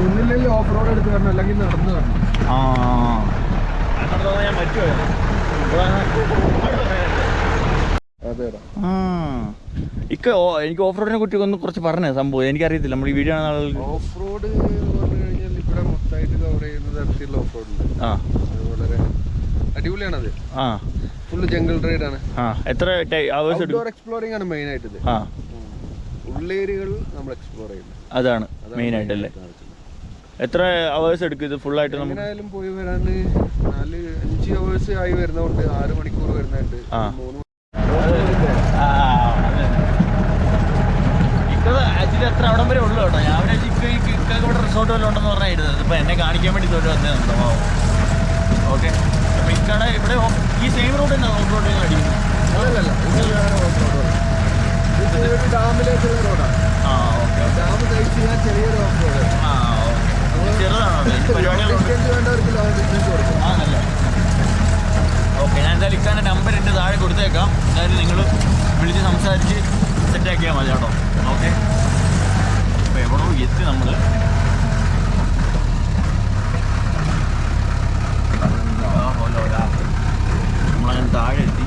ഒന്നില്ലെങ്കിൽ off road എടുത്ത് വരണം, അല്ലെങ്കിൽ നടന്നു വരണം. ഞാൻ പറ്റുമോ? അതെടാ. എനിക്ക് ഓഫ് റോഡിനെ കുറിച്ച് ഒന്ന് കുറച്ച് പറഞ്ഞ സംഭവം എനിക്കറിയത്തില്ല. നമ്മൾ ഈ വീഡിയോ ഓഫ് റോഡ് പറഞ്ഞു കഴിഞ്ഞാൽ ഇവിടെ മൊത്തമായിട്ട് കവർ ചെയ്യുന്ന തരത്തിലുള്ള ഓഫ് റോഡ് ഉണ്ട്. അത് വളരെ അടിപൊളിയാണത്. ഫുള്ള് ജംഗിൾ റൈഡ് ആണ്. എത്ര ഔട്ട്ഡോർ എക്സ്പ്ലോറിംഗ് ആണ് മെയിൻ ആയിട്ട്. ഇത് ഉള്ളേരിയകൾ നമ്മൾ എക്സ്പ്ലോർ ചെയ്യുന്നത് അതാണ് മെയിൻ ആയിട്ടല്ലേ. എത്ര അവേഴ്സ് എടുക്കും ഇത് ഫുൾ ആയിട്ട്? എങ്ങനെയായാലും പോയി വരാൻ 4-5 അവേഴ്സ് ആയി വരുന്നതുണ്ട്, 6 മണിക്കൂർ വരുന്നുണ്ട്, 3 ആക്ച്വലി അത്ര അവിടം വരെ ഉള്ളു കേട്ടോ. ഞാൻ ഇവിടെ റിസോർട്ട് വല്ലതും ഉണ്ടെന്ന് പറഞ്ഞായിരുന്നു. ഇപ്പം എന്നെ കാണിക്കാൻ വേണ്ടി തോന്നി വന്നേന്നുണ്ടോ. ഓക്കെ, അപ്പം ഇക്കട ഇവിടെ ഈ സെയിം റോഡ് തന്നെ ഓഫ് റോഡ് അടിക്കുന്നു. ഡാമിലേക്കുള്ള റോഡാണ്. ഡാം കഴിച്ച് ഞാൻ ചെറിയൊരു ഓഫ് റോഡ്. ഓക്കെ, ഞാൻ എന്തായാലും ഇക്കാൻ്റെ നമ്പർ എൻ്റെ താഴെ കൊടുത്തേക്കാം. എന്തായാലും നിങ്ങൾ വിളിച്ച് സംസാരിച്ച് സെറ്റാക്കിയാൽ മതി കേട്ടോ. ഓക്കെ, അപ്പോൾ എവിടെയോ എത്തി നമ്മൾ. നമ്മളങ്ങനെ താഴെ എത്തി.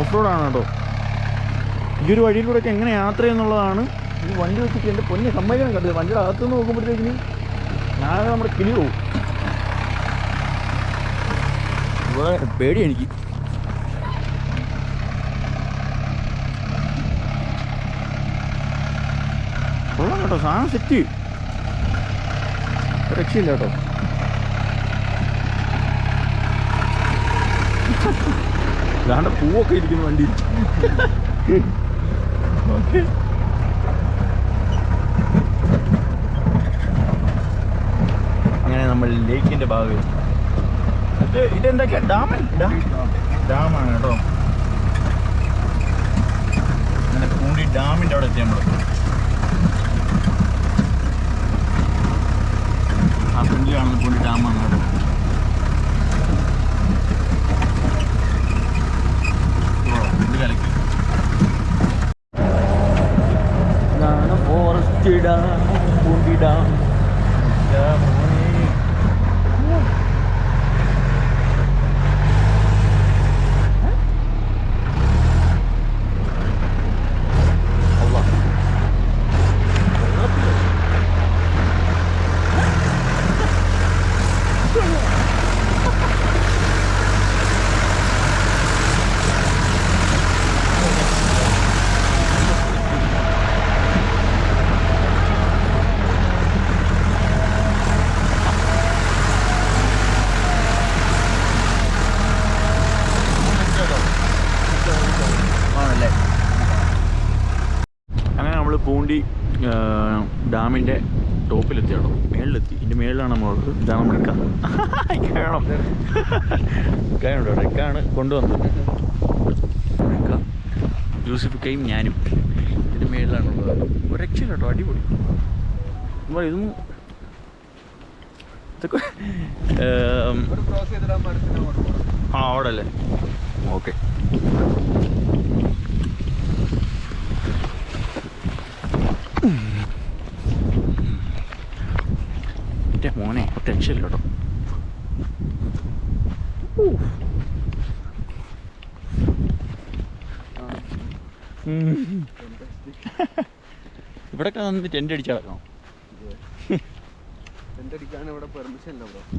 ഓഫ് റോഡാണ് കേട്ടോ. ഈ ഒരു വഴിയിലൂടെയൊക്കെ എങ്ങനെ യാത്ര ചെയ്യുന്നുള്ളതാണ്. ഈ വണ്ടി വെച്ചിട്ട് എൻ്റെ പൊന്നെ സമ്മതിക്കണം കണ്ടത്. വണ്ടിയുടെ അകത്തുനിന്ന് നോക്കുമ്പോഴത്തേക്കിന് ഞാൻ നമ്മുടെ കിളി പോകും. ഇവിടെ പേടി എനിക്ക്. കൊള്ളാം കേട്ടോ, സാധനം സെറ്റ് രക്ഷയില്ല കേട്ടോ. അതാണ്ട് പൂവൊക്കെ ഇരിക്കുന്നു വണ്ടി. അങ്ങനെ നമ്മൾ ലേക്കിന്റെ ഭാഗം. ഇതെന്തൊക്കെയാ? ഡാമാണ് കേട്ടോ. അങ്ങനെ പൂണ്ടി ഡാമിന്റെ അവിടെ എത്തി നമ്മൾ. ആ ഫ്രണ്ടിൽ കാണുന്ന പൂണ്ടി ഡാമാണ് കേട്ടോ. Forest dam, Poondi dam. Poondi ഡാമിൻ്റെ ടോപ്പിലെത്തിയാണോ? മേളിലെത്തി. ഇതിൻ്റെ മേളിലാണ് നമ്മളുള്ളത്. ഇതാണ് നമ്മൾ കാണണം. ഇക്കാനുണ്ടോ? ഇക്കാണ് കൊണ്ടുവന്നത്. ഇക്ക യൂസഫിക്കയും ഞാനും ഇതിൻ്റെ മേളിലാണുള്ളത്. ഒരു രക്ഷയില്ല കേട്ടോ, അടിപൊളി. ഇതൊന്നും ഇതൊക്കെ അവിടെ അല്ലേ? ഓക്കെ. മോനെ ടെൻഷൻ ഇല്ല കേട്ടോ. ഇവിടെയൊക്കെ വന്നിട്ട് ടെൻ്റ് അടിച്ച് കിടക്കണം.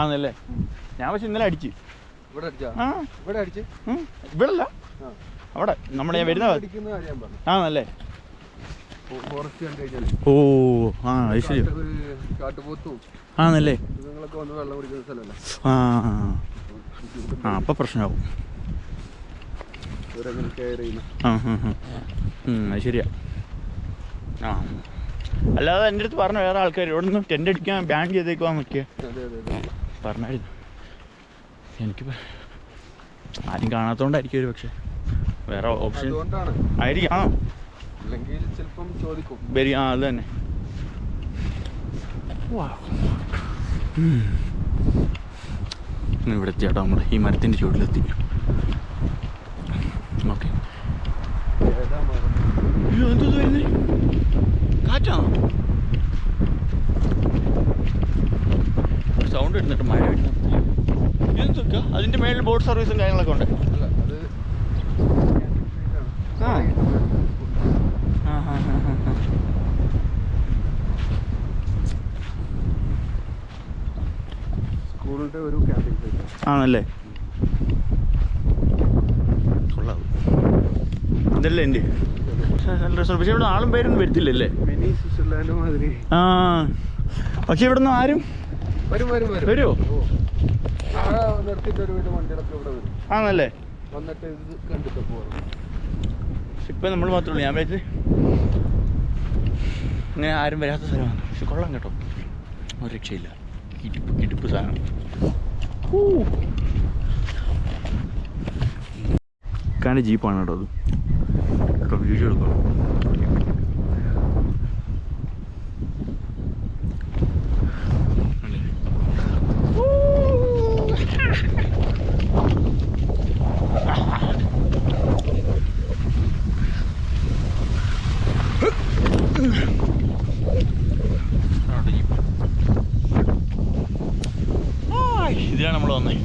ആണല്ലേ? ഞാൻ പക്ഷെ ഇന്നലെ അടിച്ച്. ഇവിടല്ല, അവിടെ നമ്മുടെ ഞാൻ വരുന്ന. ആണല്ലേ? ഓ ആ അത് ശരി. ആണല്ലേ? ആ അപ്പം പ്രശ്നമാവും. അത് ശരിയാ. ആ അല്ലാതെ എൻ്റെ അടുത്ത് പറഞ്ഞു വേറെ ആൾക്കാർ ഇവിടെ നിന്ന് ടെൻ്റ് അടിക്കാൻ ബാൻ ചെയ്തേക്കുവാൻ നോക്കിയ പറഞ്ഞായിരുന്നു. എനിക്ക് ആരും കാണാത്തതുകൊണ്ടായിരിക്കും ഒരു പക്ഷേ. വേറെ ഓപ്ഷൻ അതുകൊണ്ടാണ് ആയിരിക്കും. ആ അല്ലെങ്കിൽ ചിലപ്പം ചോദിക്കും. വരി ആ അത് തന്നെ. ഇവിടെ എത്തിയാട്ടോ നമ്മൾ ഈ മരത്തിൻ്റെ ചുവട്ടിലെത്തി. ഓക്കെ അയ്യോ എന്തോ വരുന്നേ കാറ്റാണോ? സൗണ്ട് വരുന്നിട്ട് മഴ വരുന്നുണ്ട്. ഇതെന്തൊക്കെ അതിൻ്റെ മേളിൽ ബോട്ട് സർവീസും കാര്യങ്ങളൊക്കെ ഉണ്ട്. ആ സ്കൂളിന്റെ ഒരു ക്യാമ്പിംഗ് സൈറ്റ് ആണല്ലേ? കൊള്ളാം. ഇതല്ലേ എൻ്റെ നല്ല രസം. പക്ഷെ ഇവിടെ ആളും പേരൊന്നും വരുത്തില്ലല്ലേ? മിനി സ്വിറ്റ്സർലാൻഡ് മാതിരി. ആ പക്ഷെ ഇവിടെ നിന്ന് ആരും വരുമോ? നിർത്തിയിട്ട് ഒരു വീട് വണ്ടികളൊക്കെ ഇവിടെ വരും. ആണല്ലേ? വന്നിട്ട് ഇത് കണ്ടിട്ട് പോകും. ഇപ്പം നമ്മൾ മാത്രമേ ഉള്ളൂ. ഞാൻ വിചാരിച്ച് ഇങ്ങനെ ആരും വരാത്ത സ്ഥലമാണ്. പക്ഷെ കൊള്ളാം കേട്ടോ, ഒരു രക്ഷയില്ല. കിടിപ്പ് സാധനം. കാൻ്റെ ജീപ്പാണ് കേട്ടോ അത്. കേട്ടോ വീഡിയോ എടുക്കണം. ഇതിലാണ് നമ്മൾ വന്നത്.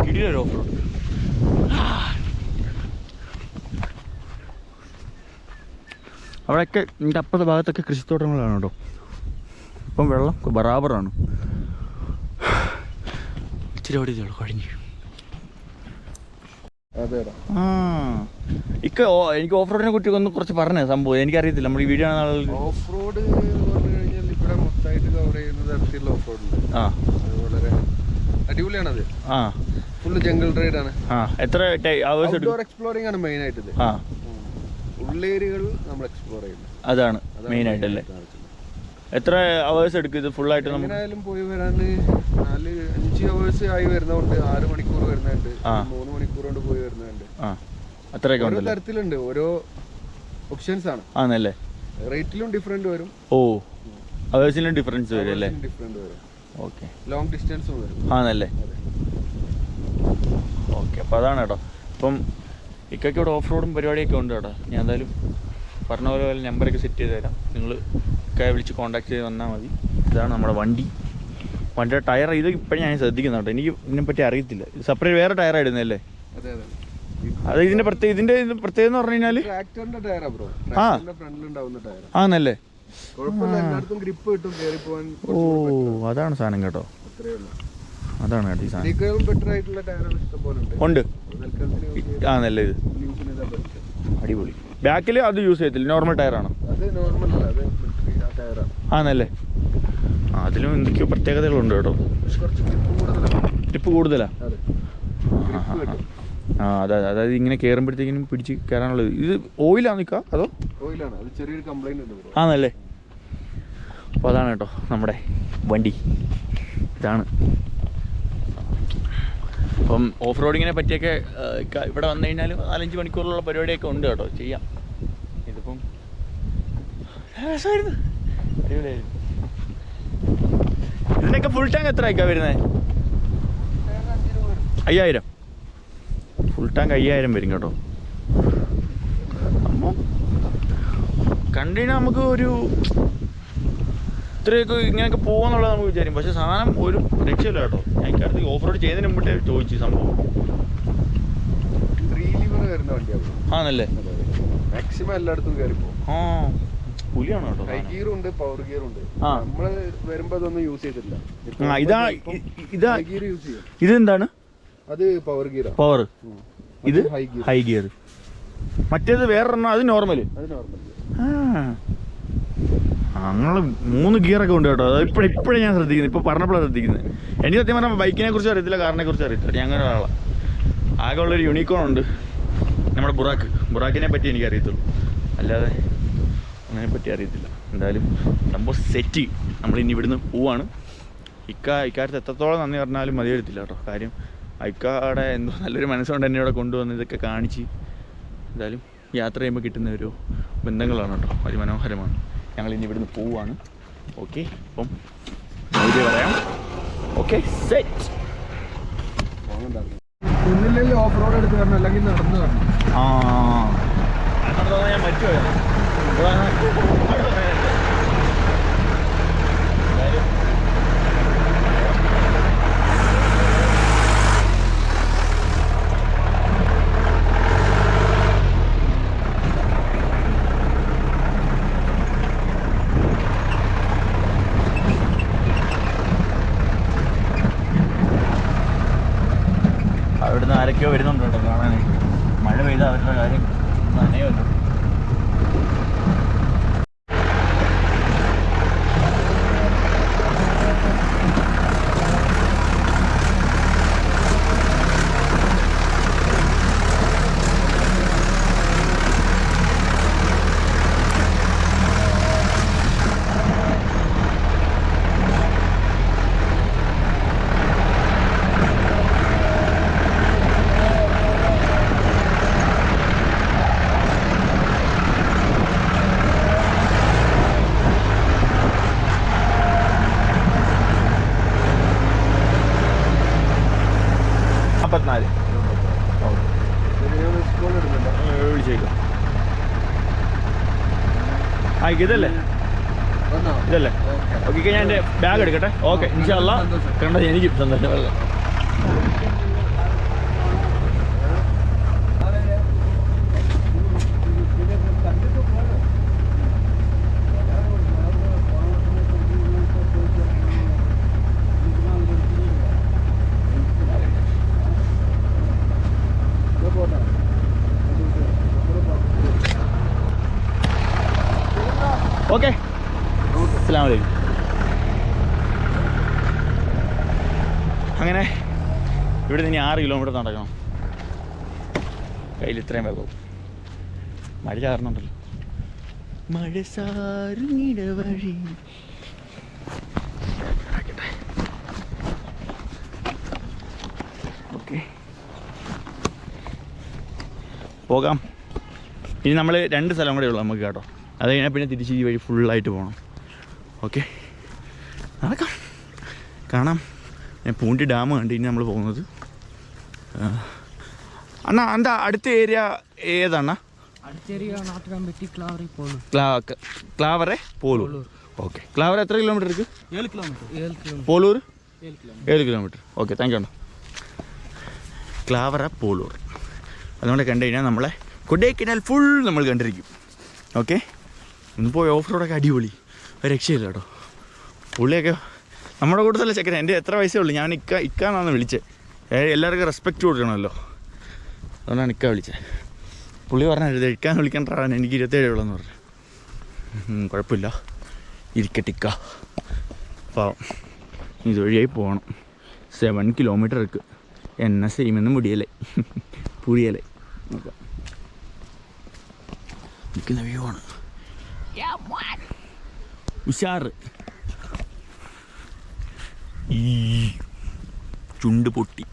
കിടിലൊരു ഓഫ് റോഡ്. അവിടെയൊക്കെ എൻ്റെ അപ്പുറത്തെ ഭാഗത്തൊക്കെ കൃഷിത്തോട്ടങ്ങളാണ് കേട്ടോ. ഇപ്പം വെള്ളം ബറാബറാണ്. ഇച്ചിരി ഓടിയതേ കഴിഞ്ഞു. ആ എനിക്ക് ഓഫ് റോഡിനെ കുറിച്ച് ഒന്ന് കുറച്ച് പറഞ്ഞേ സംഭവം. എനിക്കറിയത്തില്ല. നമ്മൾ ഈ വീഡിയോ ഓഫ് റോഡ് പറഞ്ഞു കഴിഞ്ഞാൽ ഇവിടെ മൊത്തമായിട്ട് കവർ ചെയ്യുന്ന തരത്തിലുള്ള ഓഫ് റോഡ് ഉണ്ട്. ആ വളരെ അടിപൊളിയാണത്. ആ ഫുള്ള് ജംഗിൾ റൈഡ് ആണ്. ആ എത്ര അവേഴ്സ് ഔട്ട്ഡോർ എക്സ്പ്ലോറിംഗ് ആണ് മെയിൻ ആയിട്ട് ഇത്. ആ ഉള്ളേരിയകൾ നമ്മൾ എക്സ്പ്ലോർ ചെയ്യുന്നത് അതാണ് മെയിൻ ആയിട്ടല്ലേ? എത്ര അവേഴ്സ് എടുക്കും ഇത് ഫുള്ളായിട്ട്? എങ്ങനെയായാലും പോയി വരാൻ 4-5 അവേഴ്സ് ആയി വരുന്നതുകൊണ്ട് 6 മണിക്കൂർ വരുന്നുണ്ട്, 3 മണിക്കൂർ കൊണ്ട് പോയി വരുന്നുണ്ട്. അത്രയൊക്കെ ഓരോ തരത്തിലുണ്ട്, ഓരോ ഓപ്ഷൻസ് ആണ്. ആണല്ലേ? റേറ്റിലും ഡിഫറെന്റ് വരും. ഓ അവേഴ്സിലും ഡിഫറൻസ് വരും അല്ലേ? ഡിഫറെന്റ് വരും. ഓക്കെ ലോങ് ഡിസ്റ്റൻസും വരും. ആണല്ലേ? ഓക്കെ അപ്പോൾ അതാണ് കേട്ടോ. ഇപ്പം ഇക്കൊക്കെ ഇവിടെ ഓഫ് റോഡും പരിപാടിയൊക്കെ ഉണ്ട് കേട്ടോ. ഞാൻ എന്തായാലും പറഞ്ഞ പോലെ നമ്പറൊക്കെ സെറ്റ് ചെയ്ത് തരാം. നിങ്ങൾ ഇക്കയെ വിളിച്ച് കോൺടാക്ട് ചെയ്ത് വന്നാൽ മതി. ഇതാണ് നമ്മുടെ വണ്ടിയുടെ ടയർ. ഇത് ഇപ്പോഴും ഞാൻ ശ്രദ്ധിക്കുന്നു കേട്ടോ. എനിക്ക് ഇതിനെപ്പറ്റി അറിയത്തില്ല. ഇത് സെപ്പറേറ്റ് വേറെ ടയറാണ് ഇടുന്നതല്ലേ? അത് ഇതിൻ്റെ പ്രത്യേകത എന്ന് പറഞ്ഞു കഴിഞ്ഞാൽ ട്രാക്ടറിന്റെ ടയറാ ബ്രോ. ട്രാക്ടറിന്റെ ഫ്രണ്ടിലുണ്ടാവുന്ന ടയർ ആണല്ലേ? കുഴപ്പമില്ല, എല്ലായിടത്തും ഗ്രിപ്പ് കിട്ടും, കയറി പോകാൻ. ഓ അതാണ് സാധനം കേട്ടോ. അതാണ് കേട്ടോ ഈ സാധനം. ബെറ്റർ ആയിട്ടുള്ള ടയറുകൾ ഇഷ്ടം പോലെ ഉണ്ട്. ആണല്ലേ? ഇത് അടിപൊളി. ബാക്കിൽ അത് യൂസ് ചെയ്യത്തില്ല, നോർമൽ ടയറാണോ? ആണല്ലേ? ആ അതിലും എന്തൊക്കെയോ പ്രത്യേകതകളുണ്ട് കേട്ടോ. ടിപ്പ് കൂടുതലാ? ആ അതായത് ഇങ്ങനെ കയറുമ്പോഴത്തേക്കിനും പിടിച്ച് കയറാനുള്ളത്. ഇത് ഓയിലാണ് നിൽക്കുക അതോ? ആണല്ലേ? അപ്പോൾ അതാണ് കേട്ടോ നമ്മുടെ വണ്ടി. ഇതാണ്. അപ്പം ഓഫ് റോഡിങ്ങിനെ പറ്റിയൊക്കെ ഇവിടെ വന്നു കഴിഞ്ഞാൽ 4-5 മണിക്കൂറുള്ള പരിപാടിയൊക്കെ ഉണ്ട് കേട്ടോ, ചെയ്യാം. ഇതിപ്പം രസമായിരുന്നു, അടിപൊളിയായിരുന്നു. ഇതിനൊക്കെ ഫുൾ ടാങ്ക് എത്ര ആയിക്കാ വരുന്നത്? 5000. ഫുൾ ടാങ്ക് 5000 വരും കേട്ടോ. അപ്പം കണ്ടുകഴിഞ്ഞാൽ നമുക്ക് ഒരു ഇത്രയൊക്കെ ഇങ്ങനെയൊക്കെ പോകുമെന്നുള്ളത് നമുക്ക് വിചാരിക്കും. പക്ഷേ സാധനം ഒരു രക്ഷയില്ല കേട്ടോ. ഞാൻ ഇക്കാലത്ത് ഓഫ് റോഡ് ചെയ്യുന്നതിന് മുമ്പേ ചോദിച്ചു സംഭവം. ആണല്ലേ? മാക്സിമം എല്ലായിടത്തും കയറി പോകും. ആ പുലിയാണ് കേട്ടോ. ഹൈ ഗിയറും ഉണ്ട്, പവർ ഗിയറും ഉണ്ട്. നമ്മള് വരുമ്പോ അതൊന്നും യൂസ് ചെയ്തിട്ടില്ല. ഇതെന്താണ്? അത് പവർ ഗിയർ. പവർ. ഇത് ഹൈ ഗിയർ. മറ്റേത് വേറെ അത് നോർമൽ. അങ്ങനെ 3 ഗിയറൊക്കെ ഉണ്ട് കേട്ടോ. അത് ഇപ്പോഴേ ഞാൻ ശ്രദ്ധിക്കുന്നത്. ഇപ്പോൾ പറഞ്ഞപ്പോഴാണ് ശ്രദ്ധിക്കുന്നത്. എനിക്ക് സത്യം പറഞ്ഞാൽ ബൈക്കിനെ കുറിച്ച് അറിയത്തില്ല, കാറിനെ കുറിച്ച് അറിയത്തില്ല. ഞാൻ അങ്ങനെ ഒരാളാണ്. ആകെ ഉള്ളൊരു യൂണിക്കോൺ ഉണ്ട്, നമ്മുടെ ബുറാക്കിനെ പറ്റി എനിക്ക് അറിയത്തുള്ളൂ, അല്ലാതെ അതിനെപ്പറ്റി അറിയത്തില്ല. എന്തായാലും സംഭവം സെറ്റ്. നമ്മളിനി ഇവിടുന്ന് പോവാണ്. ഇക്കാര്യത്ത് എത്രത്തോളം നന്ദി പറഞ്ഞാലും മതി വരത്തില്ല കേട്ടോ. കാര്യം ഇക്കാടെ എന്തോ നല്ലൊരു മനസ്സുകൊണ്ട് എന്നെ ഇവിടെ കൊണ്ടുവന്ന് ഇതൊക്കെ കാണിച്ച് എന്തായാലും യാത്ര ചെയ്യുമ്പോൾ കിട്ടുന്ന ഒരു ബന്ധങ്ങളാണ് കേട്ടോ, അതിമനോഹരമാണ്. ഞങ്ങൾ ഇനി ഇവിടുന്ന് പോവുകയാണ്. ഓക്കെ, അപ്പം പറയാം. Okay, set. ഒന്നില്ലെങ്കിൽ ഓഫ് റോഡ് എടുത്ത് വരണം, അല്ലെങ്കിൽ നടന്നു വരണം. ഞാൻ പറ്റുമോ? അവിടുന്ന് ആരൊക്കെയോ വരുന്നുണ്ട് കേട്ടോ കാണാനായിട്ട്. മഴ പെയ്ത അവരുടെ കാര്യം നനയുമല്ലോ. ഇതല്ലേ ഇതല്ലേ? ഓക്കെ, ഞാൻ എൻ്റെ ബാഗ് എടുക്കട്ടെ. ഓക്കെ, ഇൻഷാ അല്ലാഹ്. കണ്ടത് എനിക്ക് സന്തോഷം. ഓക്കെ, അസ്സലാമു അലൈക്കും. അങ്ങനെ ഇവിടെ നിന്ന് 6 കിലോമീറ്റർ നടക്കണം. കയ്യിൽ ഇത്രയും വേഗം മഴ ചാറുന്നുണ്ടല്ലോ. മഴ സാറിനിട വഴി. ഓക്കെ, പോകാം. ഇനി നമ്മൾ 2 സ്ഥലം കൂടെ ഉള്ളൂ നമുക്ക് കേട്ടോ. അത് കഴിഞ്ഞാൽ പിന്നെ തിരിച്ച് ഈ വഴി ഫുള്ളായിട്ട് പോകണം. ഓക്കെ, നടക്കാം, കാണാം. പൂണ്ടി ഡാം കണ്ട് ഇനി നമ്മൾ പോകുന്നത്. അണ്ണാ, എന്താ അടുത്ത ഏരിയ ഏതാണ്? ക്ലാവറെ പോലൂർ. ഓക്കെ, ക്ലാവറ എത്ര കിലോമീറ്റർ ഇருக்கு? 7 kilometre. Polur 7 kilometre. Okay, thank you അണ്ണാ. ക്ലാവറ പോലൂർ അതുകൊണ്ട് കണ്ടു കഴിഞ്ഞാൽ നമ്മളെ കൊടൈക്കനാൽ ഫുൾ നമ്മൾ കണ്ടിരിക്കും. ഓക്കെ, ഒന്ന് പോയി ഓഫ് റോഡൊക്കെ അടിപൊളി, ഒരു രക്ഷയില്ല കേട്ടോ. പുള്ളിയൊക്കെ നമ്മുടെ കൂട്ടത്തിലെ ചെക്കൻ. എൻ്റെ എത്ര വയസ്സേ ഉള്ളൂ. ഞാൻ ഇക്കാന്നാണ് വിളിച്ചത്. എല്ലാവർക്കും റെസ്പെക്റ്റ് കൊടുക്കണമല്ലോ, അതുകൊണ്ടാണ് ഇക്ക വിളിച്ചത്. പുള്ളി പറഞ്ഞത് ഇക്കാൻ വിളിക്കേണ്ടതാണ്, എനിക്ക് 27 ഉള്ളതെന്ന് പറഞ്ഞു. കുഴപ്പമില്ല, ഇരിക്കട്ടിക്ക. പാവം, ഇതുവഴിയായി പോകണം. 7 കിലോമീറ്റർ ഇருக்கு. എന്നെ ചെയ്യുമെന്ന് മുടിയല്ലേ പുഴിയല്ലേ. നോക്കാം, നിൽക്കുന്ന വ്യൂ ആണ് ഉഷാറ്. ഈ ചുണ്ട് പൊട്ടി.